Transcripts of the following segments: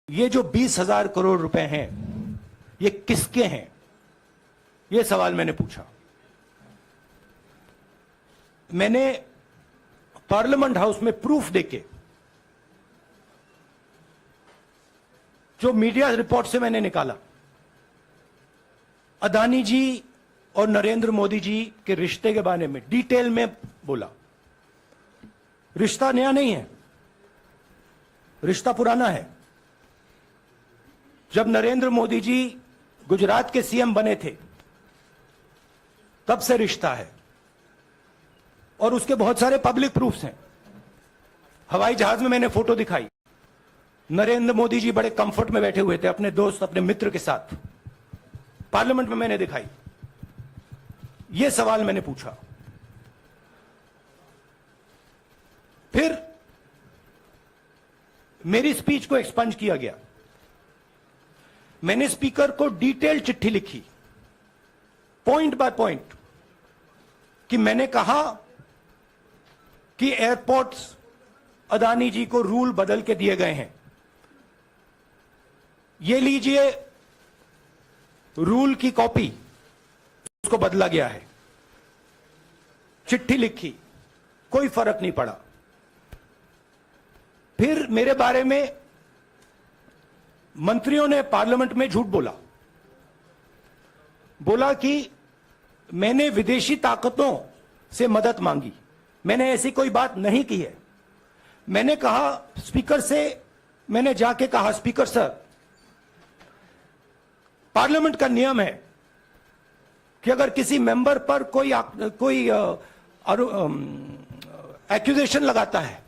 ये जो 20,000 करोड़ रुपए हैं ये किसके हैं, ये सवाल मैंने पूछा। मैंने पार्लियामेंट हाउस में प्रूफ देके, जो मीडिया रिपोर्ट से मैंने निकाला, अदानी जी और नरेंद्र मोदी जी के रिश्ते के बारे में डिटेल में बोला। रिश्ता नया नहीं है, रिश्ता पुराना है। जब नरेंद्र मोदी जी गुजरात के सीएम बने थे तब से रिश्ता है, और उसके बहुत सारे पब्लिक प्रूफ्स हैं। हवाई जहाज में मैंने फोटो दिखाई, नरेंद्र मोदी जी बड़े कंफर्ट में बैठे हुए थे अपने दोस्त, अपने मित्र के साथ। पार्लियामेंट में मैंने दिखाई। यह सवाल मैंने पूछा। फिर मेरी स्पीच को एक्सपंज किया गया। मैंने स्पीकर को डिटेल चिट्ठी लिखी, पॉइंट बाय पॉइंट, कि मैंने कहा कि एयरपोर्ट्स अदानी जी को रूल बदल के दिए गए हैं। ये लीजिए रूल की कॉपी, उसको बदला गया है। चिट्ठी लिखी, कोई फर्क नहीं पड़ा। फिर मेरे बारे में मंत्रियों ने पार्लियामेंट में झूठ बोला कि मैंने विदेशी ताकतों से मदद मांगी। मैंने ऐसी कोई बात नहीं की है। मैंने कहा स्पीकर से, मैंने जाके कहा, स्पीकर सर, पार्लियामेंट का नियम है कि अगर किसी मेंबर पर कोई एक्यूजेशन लगाता है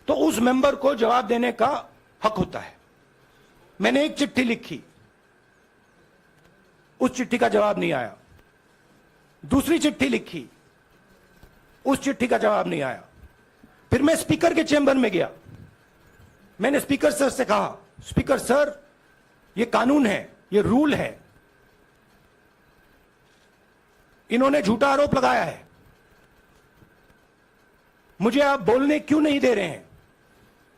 तो उस मेंबर को जवाब देने का हक होता है। मैंने एक चिट्ठी लिखी, उस चिट्ठी का जवाब नहीं आया। दूसरी चिट्ठी लिखी, उस चिट्ठी का जवाब नहीं आया। फिर मैं स्पीकर के चेंबर में गया। मैंने स्पीकर सर से कहा, स्पीकर सर, ये कानून है, ये रूल है, इन्होंने झूठा आरोप लगाया है, मुझे आप बोलने क्यों नहीं दे रहे हैं?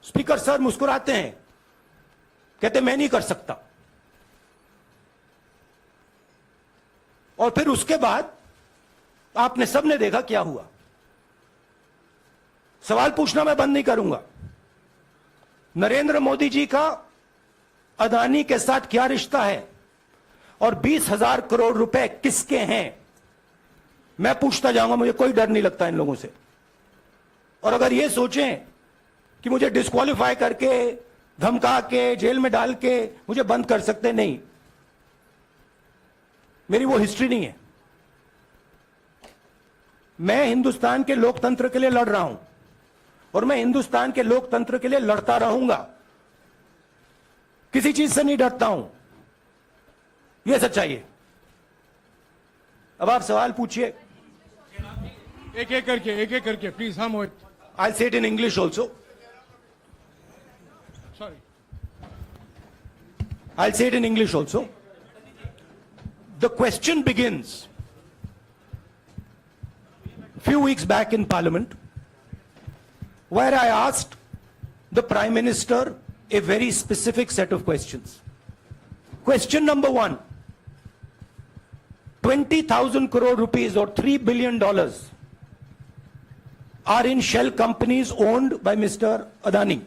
स्पीकर सर मुस्कुराते हैं, कहते मैं नहीं कर सकता। और फिर उसके बाद आपने सबने देखा क्या हुआ। सवाल पूछना मैं बंद नहीं करूंगा। नरेंद्र मोदी जी का अदानी के साथ क्या रिश्ता है और 20,000 करोड़ रुपए किसके हैं, मैं पूछता जाऊंगा। मुझे कोई डर नहीं लगता इन लोगों से। और अगर ये सोचें कि मुझे डिस्क्वालीफाई करके, धमका के, जेल में डाल के मुझे बंद कर सकते, नहीं, मेरी वो हिस्ट्री नहीं है। मैं हिंदुस्तान के लोकतंत्र के लिए लड़ रहा हूं और मैं हिंदुस्तान के लोकतंत्र के लिए लड़ता रहूंगा। किसी चीज से नहीं डरता हूं, यह सच्चाई है। अब आप सवाल पूछिए। एक एक करके प्लीज। हाँ मोहित, I'll say it in English also. Sorry. I'll say it in English also. The question begins a few weeks back in Parliament, where I asked the Prime Minister a very specific set of questions. Question number 1, 20,000 crore rupees or $3 billion are in shell companies owned by Mr. Adani.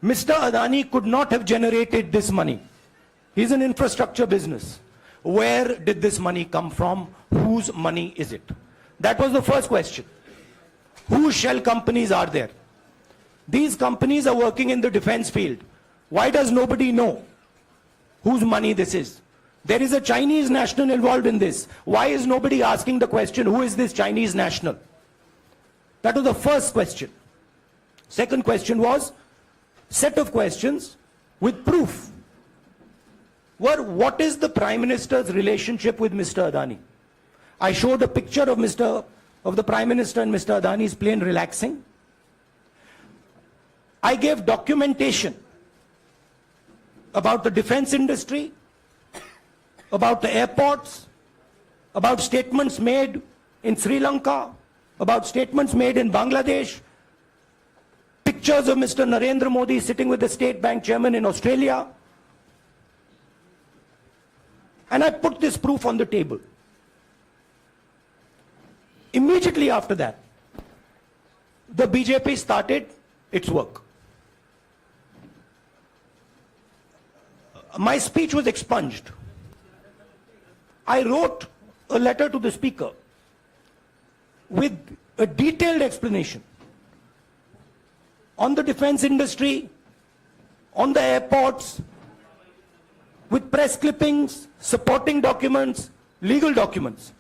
Mr. Adani could not have generated this money. He's an infrastructure business. Where did this money come from? Whose money is it? That was the first question. Whose shell companies are there? These companies are working in the defense field. Why does nobody know whose money this is? There is a Chinese national involved in this. Why is nobody asking the question, who is this Chinese national? That was the first question. Second question was set of questions with proof. Were what is the Prime Minister's relationship with Mr. Adani? I showed a picture of the Prime Minister and Mr. Adani's plane relaxing. I gave documentation about the defense industry, about the airports, about statements made in Sri Lanka, about statements made in Bangladesh, pictures of Mr. Narendra Modi sitting with the State Bank chairman in Australia. And I put this proof on the table. Immediately after that, the BJP started its work. My speech was expunged. I wrote a letter to the speaker with a detailed explanation on the defense industry, on the airports, with press clippings, supporting documents, legal documents,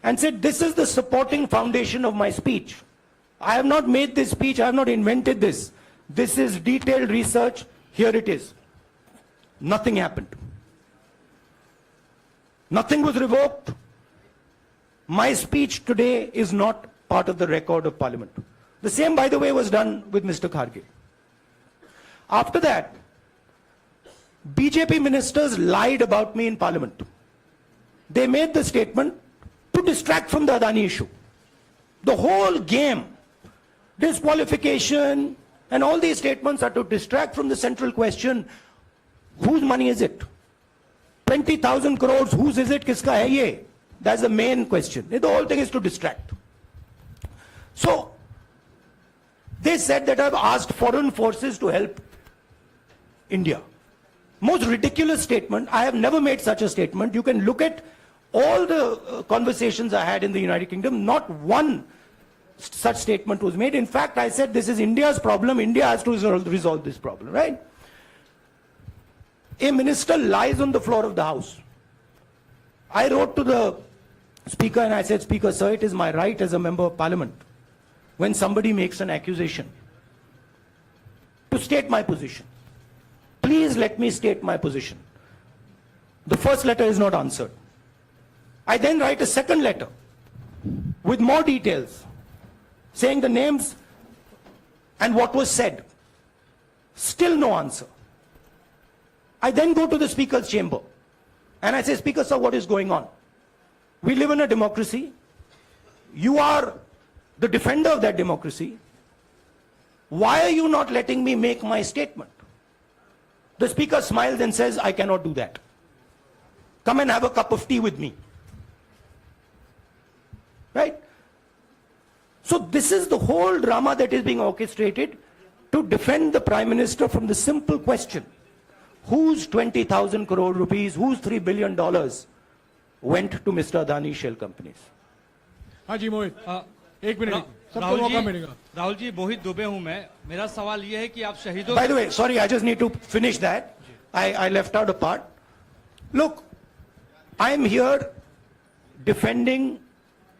and said, this is the supporting foundation of my speech. I have not made this speech, I have not invented this. This is detailed research, here it is. Nothing happened. Nothing was revoked. My speech today is not part of the record of Parliament. The same, by the way, was done with Mr. Kharge. After that, BJP ministers lied about me in Parliament. They made the statement to distract from the Adani issue. The whole game, disqualification, and all these statements are to distract from the central question, whose money is it? 20,000 crores, whose is it? Kiska hai ye? That's the main question. The whole thing is to distract. So, they said that I've asked foreign forces to help India. Most ridiculous statement. I have never made such a statement. You can look at all the conversations I had in the United Kingdom. Not one such statement was made. In fact, I said this is India's problem. India has to resolve this problem, right? A minister lies on the floor of the House. I wrote to the Speaker and I said, Speaker, sir, it is my right as a member of Parliament, when somebody makes an accusation, to state my position. Please let me state my position. The first letter is not answered. I then write a second letter with more details, saying the names and what was said. Still no answer. I then go to the Speaker's chamber and I say, Speaker, sir, what is going on? We live in a democracy. You are the defender of that democracy. Why are you not letting me make my statement? The Speaker smiles and says, I cannot do that. Come and have a cup of tea with me. Right? So this is the whole drama that is being orchestrated to defend the Prime Minister from the simple question, whose 20,000 crore rupees, whose $3 billion went to Mr. Adani shell companies? हाँ जी मोहित, एक minute, सबको राहुल मौका जी, मिलेगा. राहुल जी, मोहित दुबे हूं मैं. मेरा सवाल ये है कि आप शहीदों By the way, sorry, I just need to finish that. I left out a part. Look, I am here defending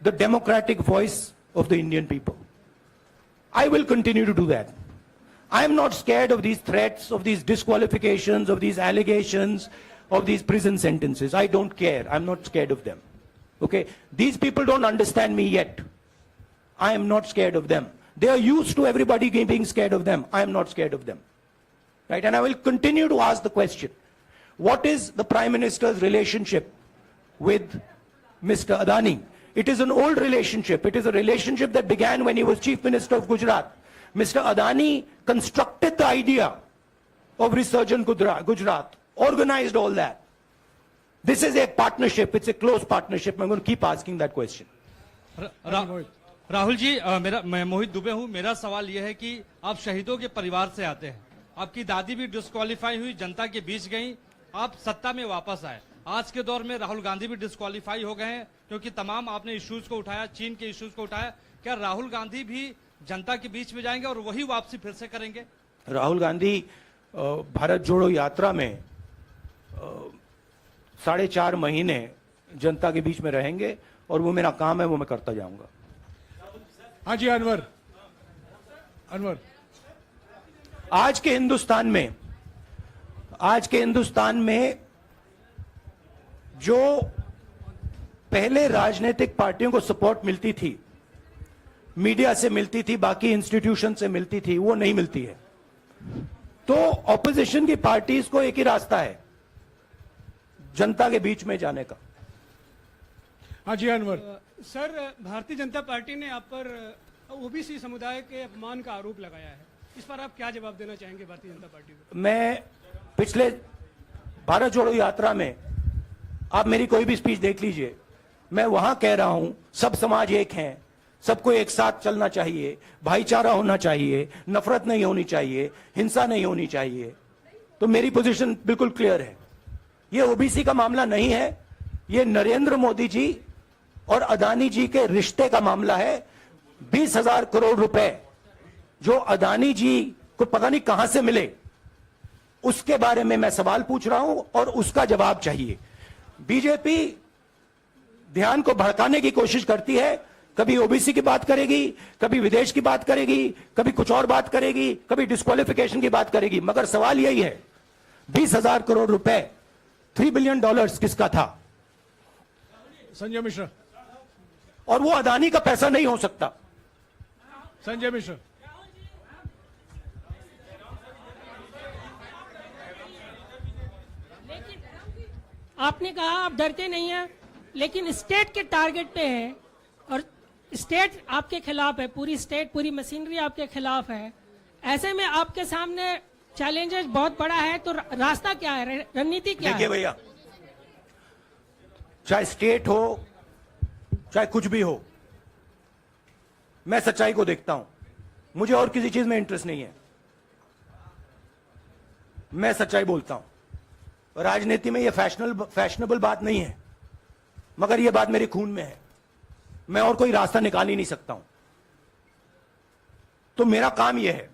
the democratic voice of the Indian people. I will continue to do that. I am not scared of these threats, of these disqualifications, of these allegations, of these prison sentences. I don't care. I'm not scared of them. Okay? These people don't understand me yet. I am not scared of them. They are used to everybody being scared of them. I am not scared of them. Right? And I will continue to ask the question, what is the Prime Minister's relationship with Mr. Adani? It is an old relationship. It is a relationship that began when he was Chief Minister of Gujarat. Mr. Adani constructed the idea of Resurgent Gujarat, organized all that. This is a partnership. It's a close partnership. I'm going to keep asking that question. Rahul ji, मैं मोहित दुबे हूं. मेरा सवाल यह है कि आप शहीदों के परिवार से आते हैं. आपकी दादी भी डिस्क्वालीफाई हुई, जनता के बीच गई, आप सत्ता में वापस आए. आज के दौर में राहुल गांधी भी डिस्क्वालीफाई हो गए हैं क्योंकि तमाम आपने इश्यूज को उठाया, चीन के इश्यूज को उठाया. क्या राहुल गांधी भी जनता के बीच में जाएंगे और वही वापसी फिर से करेंगे? राहुल गांधी भारत जोड़ो यात्रा में 4.5 महीने जनता के बीच में रहेंगे और वो मेरा काम है, वो मैं करता जाऊंगा. हाँ जी अनवर, अनवर. आज के हिंदुस्तान में जो पहले राजनीतिक पार्टियों को सपोर्ट मिलती थी, मीडिया से मिलती थी, बाकी इंस्टीट्यूशन से मिलती थी, वो नहीं मिलती है. तो ऑपोजिशन की पार्टीज को एक ही रास्ता है, जनता के बीच में जाने का. हाँ जी अनवर. सर, भारतीय जनता पार्टी ने आप पर ओबीसी समुदाय के अपमान का आरोप लगाया है. इस पर आप क्या जवाब देना चाहेंगे भारतीय जनता पार्टी को? मैं पिछले भारत जोड़ो यात्रा में आप मेरी कोई भी स्पीच देख लीजिए, मैं वहां कह रहा हूं सब समाज एक हैं, सबको एक साथ चलना चाहिए, भाईचारा होना चाहिए, नफरत नहीं होनी चाहिए, हिंसा नहीं होनी चाहिए। तो मेरी पोजीशन बिल्कुल क्लियर है। ये ओबीसी का मामला नहीं है, ये नरेंद्र मोदी जी और अदानी जी के रिश्ते का मामला है। 20,000 करोड़ रुपए जो अदानी जी को पता नहीं कहां से मिले, उसके बारे में मैं सवाल पूछ रहा हूं और उसका जवाब चाहिए। बीजेपी ध्यान को भड़काने की कोशिश करती है, कभी ओबीसी की बात करेगी, कभी विदेश की बात करेगी, कभी कुछ और बात करेगी, कभी डिस्क्वालिफिकेशन की बात करेगी, मगर सवाल यही है 20,000 करोड़ रुपए, $3 बिलियन किसका था? संजय मिश्रा, और वो अदानी का पैसा नहीं हो सकता। संजय मिश्रा, आपने कहा आप डरते नहीं हैं, लेकिन स्टेट के टारगेट पे हैं और स्टेट आपके खिलाफ है, पूरी स्टेट, पूरी मशीनरी आपके खिलाफ है। ऐसे में आपके सामने चैलेंजेस बहुत बड़ा है, तो रास्ता क्या है, रणनीति क्या देखिए है? भैया, चाहे स्टेट हो चाहे कुछ भी हो, मैं सच्चाई को देखता हूं, मुझे और किसी चीज में इंटरेस्ट नहीं है, मैं सच्चाई बोलता हूं। राजनीति में यह फैशनेबल बात नहीं है, मगर यह बात मेरे खून में है, मैं और कोई रास्ता निकाल ही नहीं सकता हूं। तो मेरा काम यह है,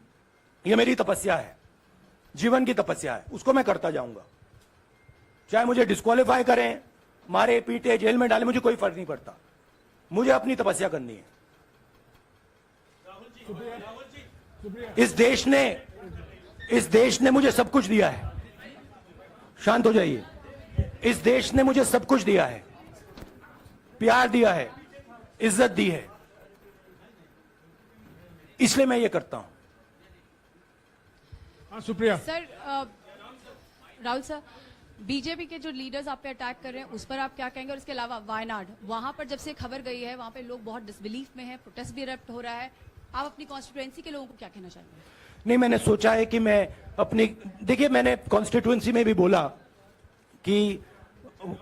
यह मेरी तपस्या है, जीवन की तपस्या है, उसको मैं करता जाऊंगा। चाहे मुझे डिस्क्वालीफाई करें, मारे पीटे जेल में डाले, मुझे कोई फर्क नहीं पड़ता, मुझे अपनी तपस्या करनी है। इस देश ने मुझे सब कुछ दिया है, शांत हो जाइए। इस देश ने मुझे सब कुछ दिया है, प्यार दिया है, इज्जत दी है, इसलिए मैं ये करता हूं। हाँ Supriya. Sir Rahul sir, BJP के जो लीडर्स आप पे अटैक कर रहे हैं उस पर आप क्या कहेंगे? और इसके अलावा वायनाड, वहां पर जब से खबर गई है वहां पे लोग बहुत डिसबिलीफ में हैं, प्रोटेस्ट भी इरप्ट हो रहा है, आप अपनी कॉन्स्टिट्यूएंसी के लोगों को क्या कहना चाहेंगे? नहीं, मैंने सोचा है कि मैं अपनी, देखिए मैंने कॉन्स्टिट्यूएंसी में भी बोला कि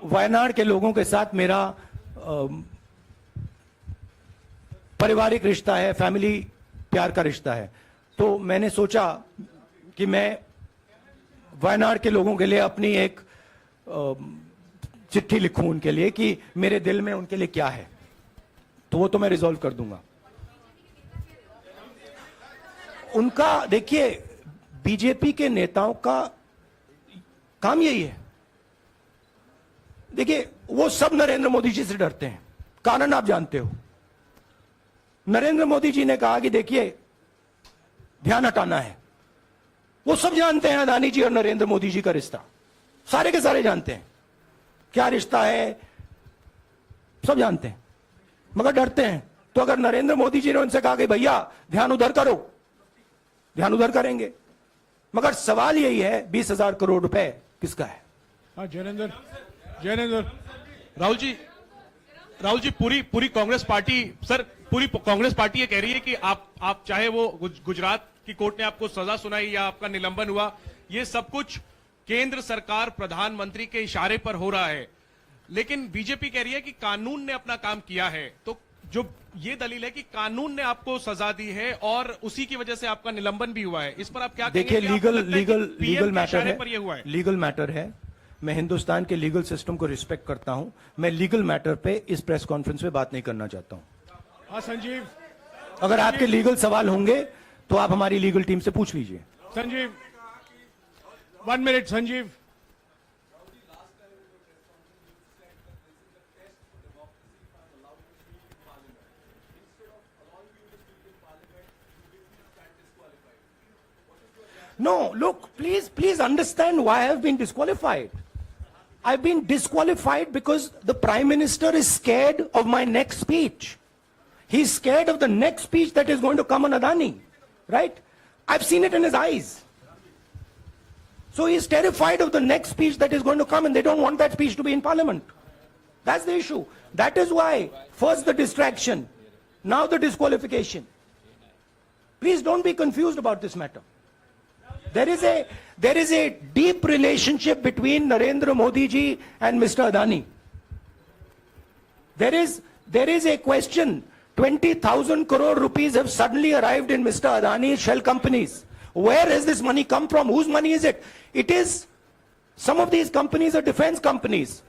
वायनाड के लोगों के साथ मेरा पारिवारिक रिश्ता है, फैमिली प्यार का रिश्ता है। तो मैंने सोचा कि मैं वायनाड के लोगों के लिए अपनी एक चिट्ठी लिखूं उनके लिए कि मेरे दिल में उनके लिए क्या है, तो वो तो मैं रिजॉल्व कर दूंगा। उनका, देखिए बीजेपी के नेताओं का काम यही है, देखिए वो सब नरेंद्र मोदी जी से डरते हैं, कारण आप जानते हो। नरेंद्र मोदी जी ने कहा कि देखिए ध्यान हटाना है, वो सब जानते हैं अदानी जी और नरेंद्र मोदी जी का रिश्ता, सारे के सारे जानते हैं क्या रिश्ता है, सब जानते हैं, मगर डरते हैं। तो अगर नरेंद्र मोदी जी ने उनसे कहा कि भैया ध्यान उधर करो, ध्यान उधर करेंगे, मगर सवाल यही है 20,000 करोड़ रुपए किसका है? हाँ जैनेंद्र, जैनेंद्र। राहुल जी पूरी कांग्रेस पार्टी, सर पूरी कांग्रेस पार्टी ये कह रही है कि आप चाहे वो गुजरात की कोर्ट ने आपको सजा सुनाई या आपका निलंबन हुआ, ये सब कुछ केंद्र सरकार प्रधानमंत्री के इशारे पर हो रहा है, लेकिन बीजेपी कह रही है कि कानून ने अपना काम किया है। तो जो ये दलील है कि कानून ने आपको सजा दी है और उसी की वजह से आपका निलंबन भी हुआ है, इस पर आप क्या कहेंगे? देखिए लीगल मैटर है, पर ये हुआ है। लीगल मैटर है, मैं हिंदुस्तान के लीगल सिस्टम को रिस्पेक्ट करता हूं, मैं लीगल मैटर पे इस प्रेस कॉन्फ्रेंस में बात नहीं करना चाहता हूं। हाँ संजीव। अगर आपके लीगल सवाल होंगे तो आप हमारी लीगल टीम से पूछ लीजिए। Sanjeev 1 minute. Sanjeev, No, look, please understand why I have been disqualified. I've been disqualified because the Prime Minister is scared of my next speech. He's scared of the next speech that is going to come on Adani, right? I've seen it in his eyes. So he's terrified of the next speech that is going to come, and they don't want that speech to be in Parliament. That's the issue. That is why, first the distraction, now the disqualification. Please don't be confused about this matter. There is a deep relationship between Narendra Modi ji and Mr. Adani. There is a question. 20,000 crore rupees have suddenly arrived in Mr. Adani's shell companies. Where has this money come from? Whose money is it? It is, some of these companies are defense companies.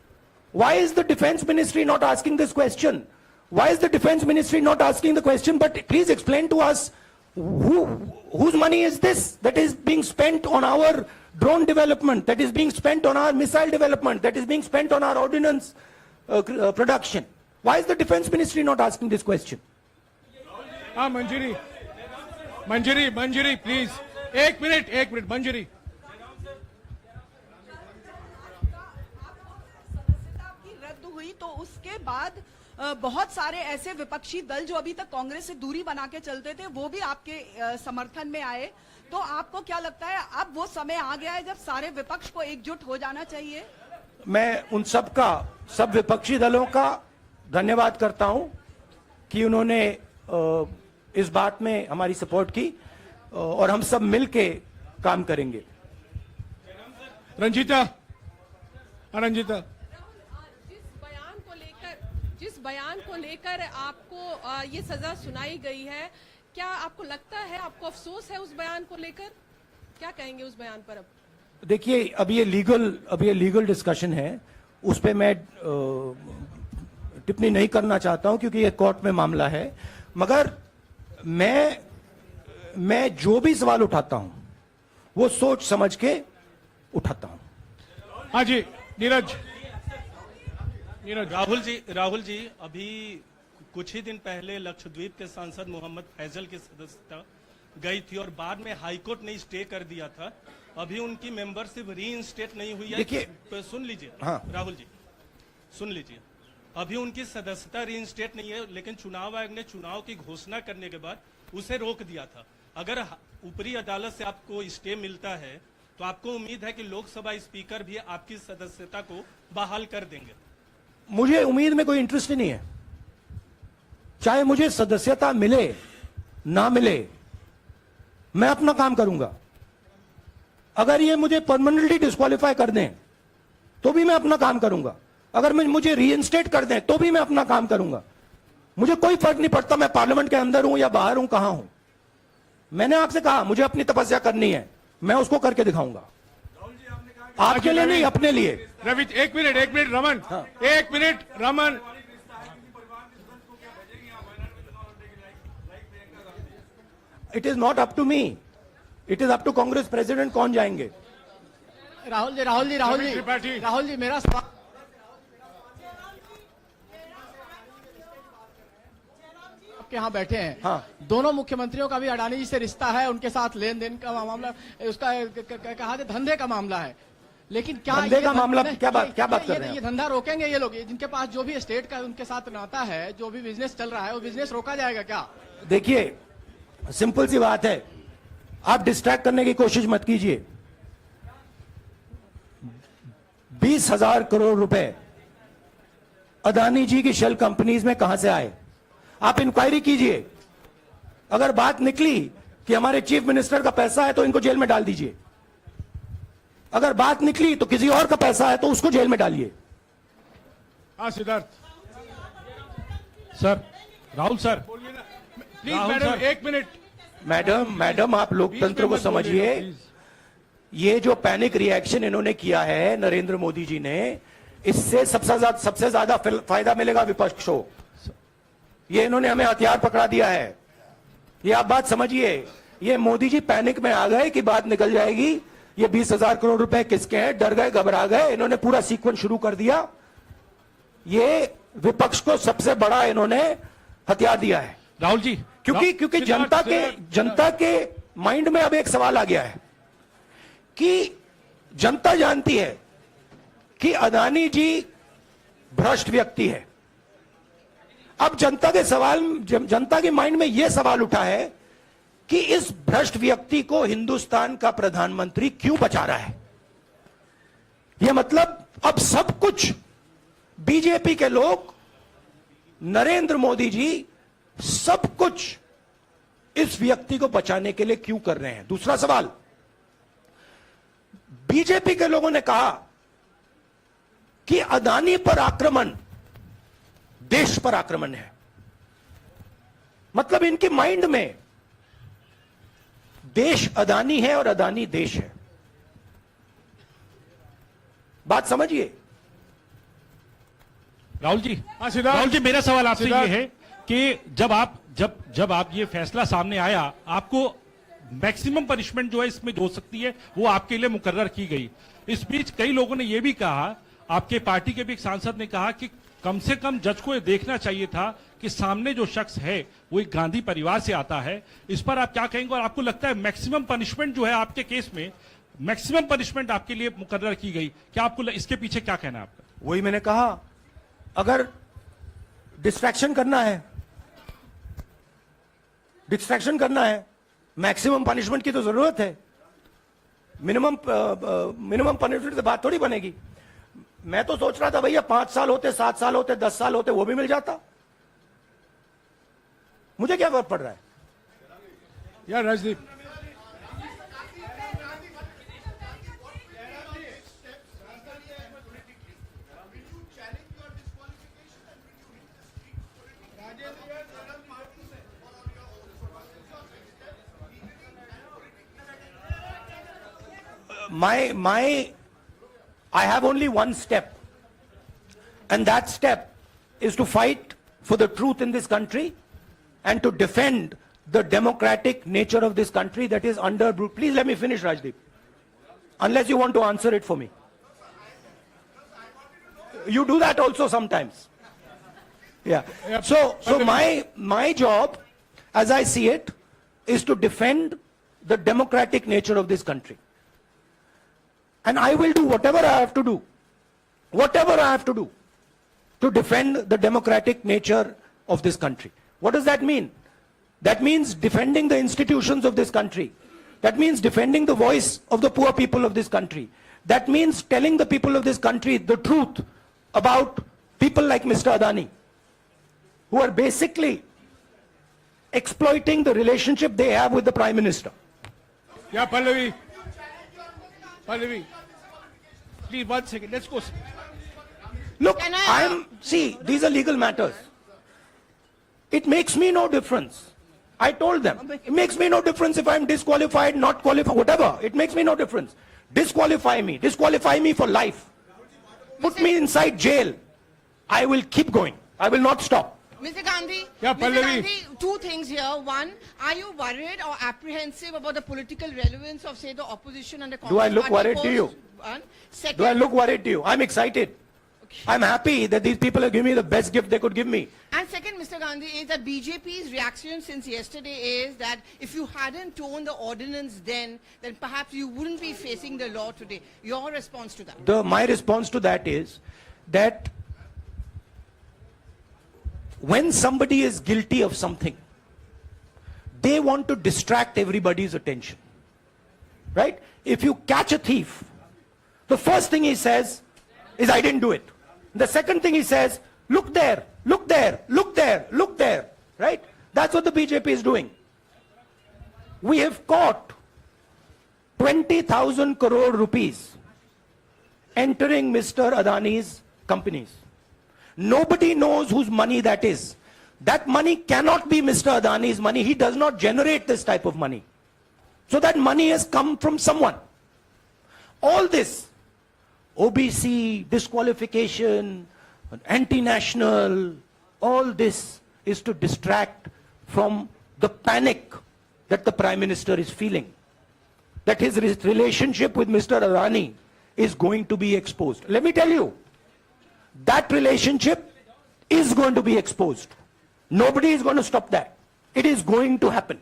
Why is the defense ministry not asking this question? Why is the defense ministry not asking the question? But please explain to us, whose money is this that is being spent on our drone development, that is being spent on our missile development, that is being spent on our ordnance production? Why is the defense ministry not asking this question? हाँ मंजरी मंजरी मंजरी please एक minute मंजरी सदस्यता की रद्द हुई तो उसके बाद बहुत सारे ऐसे विपक्षी दल जो अभी तक कांग्रेस से दूरी बना के चलते थे वो भी आपके समर्थन में आए। तो आपको क्या लगता है अब वो समय आ गया है जब सारे विपक्ष को एकजुट हो जाना चाहिए? मैं उन सब विपक्षी दलों का धन्यवाद करता हूं कि उन्होंने इस बात में हमारी सपोर्ट की और हम सब मिलके काम करेंगे। रंजीता रंजीता जिस बयान को लेकर आपको ये सजा सुनाई गई है, क्या आपको लगता है, आपको अफसोस है उस बयान को लेकर? क्या कहेंगे उस बयान पर? अब देखिए, अब ये लीगल डिस्कशन है, उस पे मैं टिप्पणी नहीं करना चाहता हूं क्योंकि ये कोर्ट में मामला है। मगर मैं जो भी सवाल उठाता हूं वो सोच समझ के उठाता हूं। हाँ जी नीरज राहुल जी अभी कुछ ही दिन पहले लक्षद्वीप के सांसद मोहम्मद फैजल की सदस्यता गई थी और बाद में हाईकोर्ट ने स्टे कर दिया था। अभी उनकी मेंबरशिप रीइंस्टेट नहीं हुई है। देखिए, सुन लीजिए। हाँ। राहुल जी सुन लीजिए, अभी उनकी सदस्यता रीइंस्टेट नहीं है, लेकिन चुनाव आयोग ने चुनाव की घोषणा करने के बाद उसे रोक दिया था। अगर ऊपरी अदालत से आपको स्टे मिलता है तो आपको उम्मीद है कि लोकसभा स्पीकर भी आपकी सदस्यता को बहाल कर देंगे? मुझे उम्मीद में कोई इंटरेस्ट ही नहीं है। चाहे मुझे सदस्यता मिले ना मिले, मैं अपना काम करूंगा। अगर ये मुझे परमानेंटली डिस्क्वालीफाई कर दें तो भी मैं अपना काम करूंगा। अगर मुझे रीइंस्टेट कर दें तो भी मैं अपना काम करूंगा। मुझे कोई फर्क नहीं पड़ता मैं पार्लियामेंट के अंदर हूं या बाहर हूं, कहां हूं। मैंने आपसे कहा मुझे अपनी तपस्या करनी है, मैं उसको करके दिखाऊंगा। आपके लिए नहीं, अपने लिए। रवि एक मिनट रमन, हाँ। एक minute Raman. It is not up to me, it is up to Congress president कौन जाएंगे। त्रिपाठी। मेरा सवाल आपके यहाँ बैठे हैं। हाँ। दोनों मुख्यमंत्रियों का भी अडानी जी से रिश्ता है, उनके साथ लेन देन का मामला, उसका कहा जाए धंधे का मामला है। लेकिन क्या धंधे का मामला क्या बात कर रहे हैं? ये धंधा रोकेंगे ये लोग? जिनके पास जो भी स्टेट का उनके साथ नाता है, जो भी बिजनेस चल रहा है, वो बिजनेस रोका जाएगा क्या? देखिए, सिंपल सी बात है, आप डिस्ट्रैक्ट करने की कोशिश मत कीजिए। 20,000 करोड़ रुपए अदानी जी की शेल कंपनीज में कहां से आए? आप इंक्वायरी कीजिए। अगर बात निकली कि हमारे चीफ मिनिस्टर का पैसा है तो इनको जेल में डाल दीजिए। अगर बात निकली तो किसी और का पैसा है तो उसको जेल में डालिए। हाँ Siddharth sir, Rahul sir please. Madam एक मिनट। मैडम आप लोकतंत्र को समझिए। ये जो पैनिक रिएक्शन इन्होंने किया है नरेंद्र मोदी जी ने, इससे सबसे ज्यादा फायदा मिलेगा विपक्ष को। ये इन्होंने हमें हथियार पकड़ा दिया है। ये आप बात समझिए। ये मोदी जी पैनिक में आ गए कि बात निकल जाएगी, ये 20,000 करोड़ रुपए किसके हैं, डर गए, घबरा गए। इन्होंने पूरा सीक्वेंस शुरू कर दिया। ये विपक्ष को सबसे बड़ा इन्होंने हथियार दिया है राहुल जी, क्योंकि जनता के माइंड में अब एक सवाल आ गया है कि जनता जानती है कि अदानी जी भ्रष्ट व्यक्ति है। अब जनता के माइंड में यह सवाल उठा है कि इस भ्रष्ट व्यक्ति को हिंदुस्तान का प्रधानमंत्री क्यों बचा रहा है। यह मतलब अब सब कुछ बीजेपी के लोग, नरेंद्र मोदी जी सब कुछ इस व्यक्ति को बचाने के लिए क्यों कर रहे हैं? दूसरा सवाल, बीजेपी के लोगों ने कहा कि अदानी पर आक्रमण देश पर आक्रमण है। मतलब इनकी माइंड में देश अदानी है और अदानी देश है। बात समझिए। राहुल जी, मेरा सवाल आपसे ये है कि जब आप ये फैसला सामने आया, आपको मैक्सिमम पनिशमेंट जो है इसमें हो सकती है वो आपके लिए मुकर्रर की गई। इस बीच कई लोगों ने ये भी कहा, आपके पार्टी के भी एक सांसद ने कहा कि कम से कम जज को ये देखना चाहिए था कि सामने जो शख्स है वो एक गांधी परिवार से आता है। इस पर आप क्या कहेंगे? और आपको लगता है मैक्सिमम पनिशमेंट जो है आपके केस में, मैक्सिमम पनिशमेंट आपके लिए मुकर्रर की गई, क्या आपको इसके पीछे क्या कहना है आपका? वही मैंने कहा, अगर डिस्ट्रैक्शन करना है, मैक्सिमम पनिशमेंट की तो जरूरत है। मिनिमम पनिशमेंट से बात थोड़ी बनेगी। मैं तो सोच रहा था भैया 5 साल होते, 7 साल होते, 10 साल होते, वो भी मिल जाता। मुझे क्या फर्क पड़ रहा है? यार Rajdeep, I have only one step, and that step is to fight for the truth in this country and to defend the democratic nature of this country that is under. Please let me finish, Rajdeep, unless you want to answer it for me. You do that also sometimes. Yeah. So my job, as I see it, is to defend the democratic nature of this country. And I will do whatever I have to do to defend the democratic nature of this country. What does that mean? That means defending the institutions of this country. That means defending the voice of the poor people of this country. That means telling the people of this country the truth about people like Mr. Adani, who are basically exploiting the relationship they have with the Prime Minister. yeah, Pallavi, please 1 second. Let's go. Look, see, these are legal matters. It makes me no difference. I told them, it makes me no difference if I'm disqualified, not qualified, whatever. It makes me no difference. Disqualify me for life. Put me inside jail. I will keep going. I will not stop. Mr. Gandhi, Yeah, Mr. Pallavi. Gandhi, 2 things here. One, are you worried or apprehensive about the political relevance of, say, the opposition and the Congress Do I look party worried to post? you? One. Second, Do I look worried to you? I'm excited. I'm happy that these people have given me the best gift they could give me. and second, Mr. Gandhi, is that BJP's reaction since yesterday is that if you hadn't torn the ordinance then perhaps you wouldn't be facing the law today. Your response to that? My response to that is that when somebody is guilty of something, they want to distract everybody's attention. Right? If you catch a thief, the first thing he says is, I didn't do it. The second thing he says, look there, look there, look there, look there. Right? That's what the BJP is doing. We have caught 20,000 crore rupees entering Mr. Adani's companies. Nobody knows whose money that is. That money cannot be Mr. Adani's money. He does not generate this type of money. So that money has come from someone. All this, OBC, disqualification, anti-national, all this is to distract from the panic that the Prime Minister is feeling. That his relationship with Mr. Adani is going to be exposed. Let me tell you, that relationship is going to be exposed. Nobody is going to stop that. It is going to happen.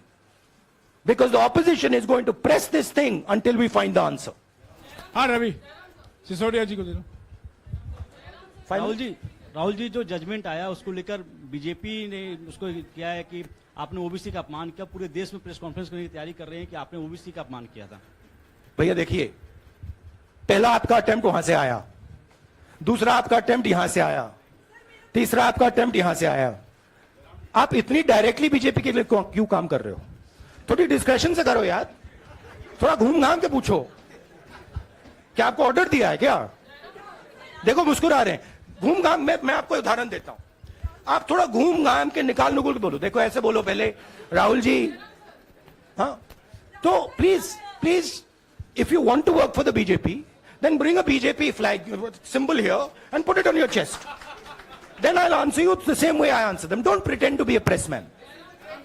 Because the opposition is going to press this thing until we find the answer. हाँ रवि, सिसोदिया जी को दे दो। राहुल जी जो judgement आया उसको लेकर BJP ने उसको किया है कि आपने ओबीसी का अपमान किया। पूरे देश में प्रेस कॉन्फ्रेंस करने की तैयारी कर रहे हैं कि आपने ओबीसी का अपमान किया था। भैया देखिए, पहला आपका अटेम्प्ट वहां से आया, दूसरा आपका अटेम्प्ट यहां से आया, तीसरा आपका अटेम्प्ट यहां से आया। आप इतनी डायरेक्टली बीजेपी के लिए क्यों काम कर रहे हो? थोड़ी डिस्कशन से करो यार, थोड़ा घूम घाम के पूछो। क्या आपको ऑर्डर दिया है क्या? देखो मुस्कुरा रहे हैं। घूम घाम, मैं आपको उदाहरण देता हूं, आप थोड़ा घूम घाम के निकाल नुकुल के बोलो। देखो ऐसे बोलो पहले, राहुल जी, हाँ, तो please if you want to work for the BJP, then bring a BJP flag symbol here and put it on your chest, then I will answer you the same way I answer them. Don't pretend to be a pressman.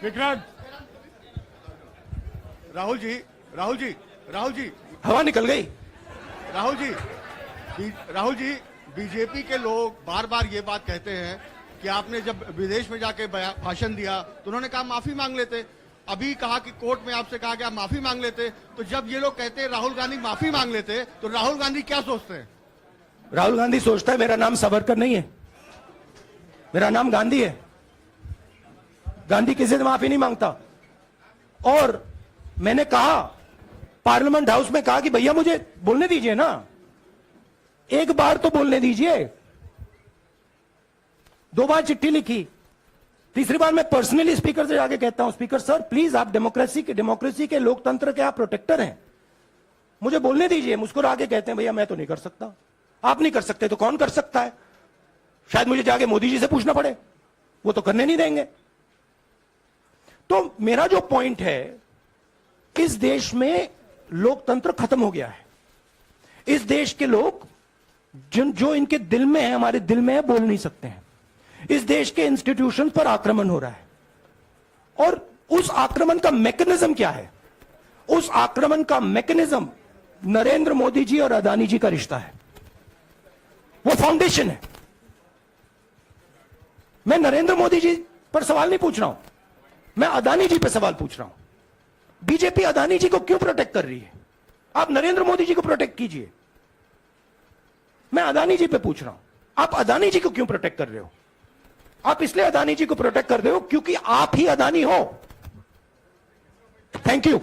Vikrant, Rahul ji, हवा निकल गई। Rahul ji, BJP के लोग बार बार ये बात कहते हैं कि आपने जब विदेश में जाके भाषण दिया तो उन्होंने कहा माफी मांग लेते, अभी कहा कि कोर्ट में आपसे कहा कि आप माफी मांग लेते। तो जब ये लोग कहते हैं राहुल गांधी माफी मांग लेते, तो राहुल गांधी क्या सोचते हैं? राहुल गांधी सोचता है मेरा नाम सावरकर नहीं है, मेरा नाम गांधी है। गांधी किसी से माफी नहीं मांगता। और मैंने कहा, पार्लियामेंट हाउस में कहा कि भैया मुझे बोलने दीजिए ना, एक बार तो बोलने दीजिए। 2 बार चिट्ठी लिखी, तीसरी बार मैं पर्सनली स्पीकर से जाके कहता हूं, स्पीकर सर प्लीज, आप डेमोक्रेसी के लोकतंत्र के आप प्रोटेक्टर हैं, मुझे बोलने दीजिए। मुस्कुरा के कहते हैं भैया मैं तो नहीं कर सकता। आप नहीं कर सकते तो कौन कर सकता है? शायद मुझे जाके मोदी जी से पूछना पड़े, वो तो करने नहीं देंगे। तो मेरा जो पॉइंट है, इस देश में लोकतंत्र खत्म हो गया है। इस देश के लोग जो इनके दिल में है, हमारे दिल में है, बोल नहीं सकते हैं। इस देश के इंस्टीट्यूशन पर आक्रमण हो रहा है। और उस आक्रमण का मैकेनिज्म क्या है? उस आक्रमण का मैकेनिज्म नरेंद्र मोदी जी और अदानी जी का रिश्ता है, वो फाउंडेशन है। मैं नरेंद्र मोदी जी पर सवाल नहीं पूछ रहा हूं, मैं अदानी जी पर सवाल पूछ रहा हूं। बीजेपी अदानी जी को क्यों प्रोटेक्ट कर रही है? आप नरेंद्र मोदी जी को प्रोटेक्ट कीजिए। मैं अदानी जी पे पूछ रहा हूं, आप अदानी जी को क्यों प्रोटेक्ट कर रहे हो? आप इसलिए अदानी जी को प्रोटेक्ट कर रहे हो क्योंकि आप ही अदानी हो। Thank you.